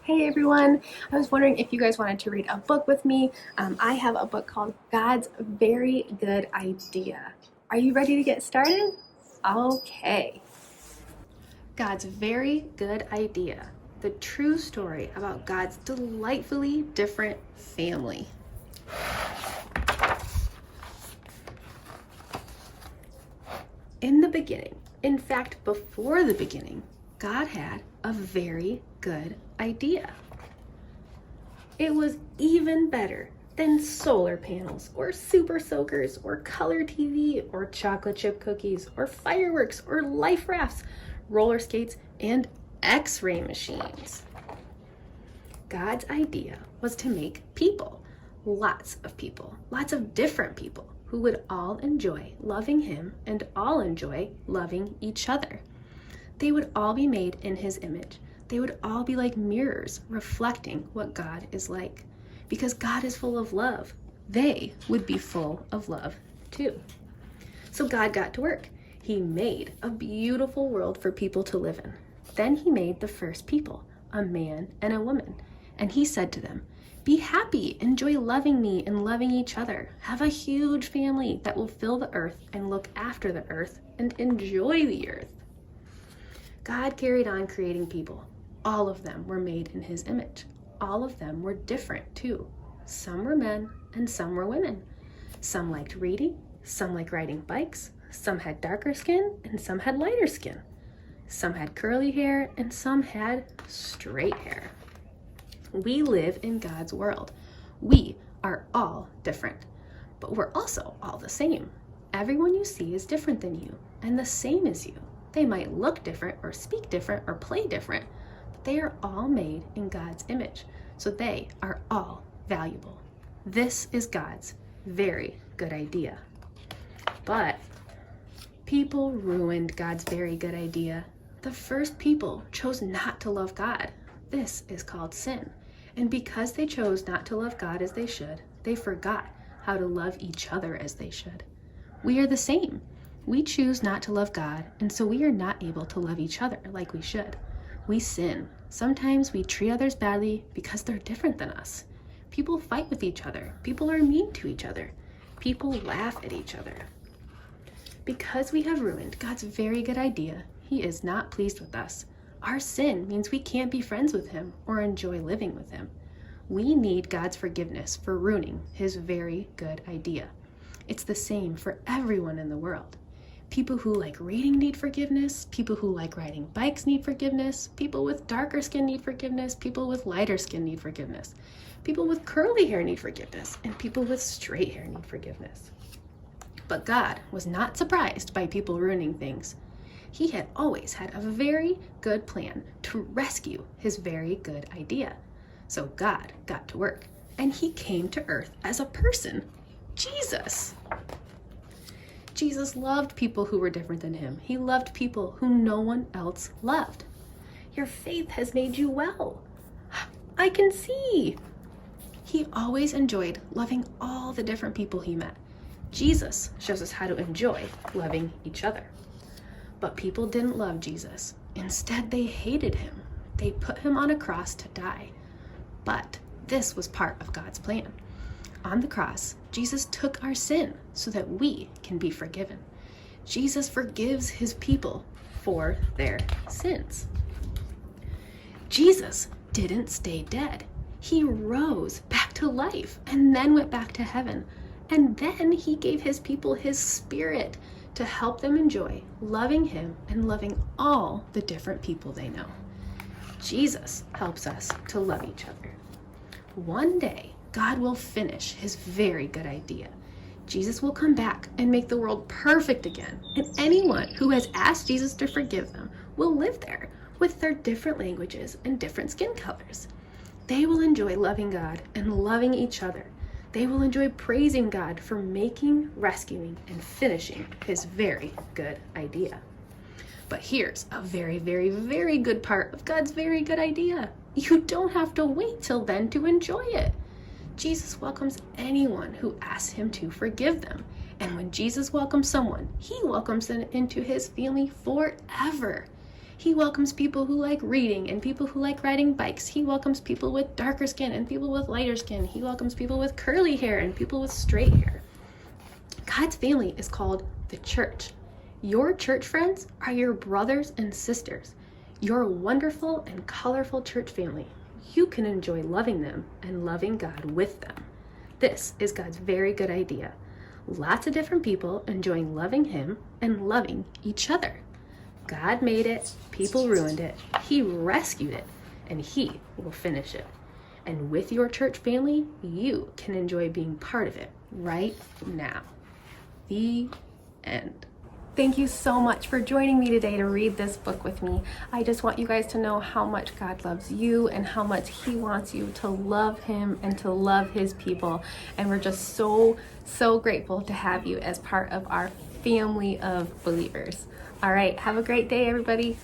Hey everyone, I was wondering if you guys wanted to read a book with me. I have a book called God's Very Good Idea. Are you ready to get started? Okay. God's Very Good Idea, the true story about God's delightfully different family. In the beginning, in fact, before the beginning, God had a very good idea. It was even better than solar panels or super soakers or color TV or chocolate chip cookies or fireworks or life rafts, roller skates, and X-ray machines. God's idea was to make people, lots of different people who would all enjoy loving him and all enjoy loving each other. They would all be made in his image. They would all be like mirrors reflecting what God is like. Because God is full of love, they would be full of love too. So God got to work. He made a beautiful world for people to live in. Then he made the first people, a man and a woman. And he said to them, "Be happy, enjoy loving me and loving each other. Have a huge family that will fill the earth and look after the earth and enjoy the earth." God carried on creating people. All of them were made in his image. All of them were different too. Some were men and some were women. Some liked reading, some liked riding bikes, some had darker skin and some had lighter skin. Some had curly hair and some had straight hair. We live in God's world. We are all different, but we're also all the same. Everyone you see is different than you and the same as you. They might look different or speak different or play different, but they are all made in God's image, so they are all valuable. This is God's very good idea. But people ruined God's very good idea. The first people chose not to love God. This is called sin. And because they chose not to love God as they should, they forgot how to love each other as they should. We are the same. We choose not to love God, and so we are not able to love each other like we should. We sin. Sometimes we treat others badly because they're different than us. People fight with each other. People are mean to each other. People laugh at each other. Because we have ruined God's very good idea, he is not pleased with us. Our sin means we can't be friends with him or enjoy living with him. We need God's forgiveness for ruining his very good idea. It's the same for everyone in the world. People who like reading need forgiveness. People who like riding bikes need forgiveness. People with darker skin need forgiveness. People with lighter skin need forgiveness. People with curly hair need forgiveness. And people with straight hair need forgiveness. But God was not surprised by people ruining things. He had always had a very good plan to rescue his very good idea. So God got to work, and he came to earth as a person, Jesus. Jesus loved people who were different than him. He loved people whom no one else loved. Your faith has made you well. I can see. He always enjoyed loving all the different people he met. Jesus shows us how to enjoy loving each other. But people didn't love Jesus. Instead, they hated him. They put him on a cross to die. But this was part of God's plan. On the cross, Jesus took our sin so that we can be forgiven. Jesus forgives his people for their sins. Jesus didn't stay dead. He rose back to life and then went back to heaven. And then he gave his people his spirit to help them enjoy loving him and loving all the different people they know. Jesus helps us to love each other. One day, God will finish his very good idea. Jesus will come back and make the world perfect again. And anyone who has asked Jesus to forgive them will live there with their different languages and different skin colors. They will enjoy loving God and loving each other. They will enjoy praising God for making, rescuing, and finishing his very good idea. But here's a very, very, very good part of God's very good idea. You don't have to wait till then to enjoy it. Jesus welcomes anyone who asks him to forgive them. And when Jesus welcomes someone, he welcomes them into his family forever. He welcomes people who like reading and people who like riding bikes. He welcomes people with darker skin and people with lighter skin. He welcomes people with curly hair and people with straight hair. God's family is called the church. Your church friends are your brothers and sisters. Your wonderful and colorful church family. You can enjoy loving them and loving God with them. This is God's very good idea. Lots of different people enjoying loving Him and loving each other. God made it, people ruined it, He rescued it, and He will finish it. And with your church family, you can enjoy being part of it right now. The end. Thank you so much for joining me today to read this book with me. I just want you guys to know how much God loves you and how much He wants you to love Him and to love His people. And we're just so grateful to have you as part of our family of believers. All right, have a great day, everybody.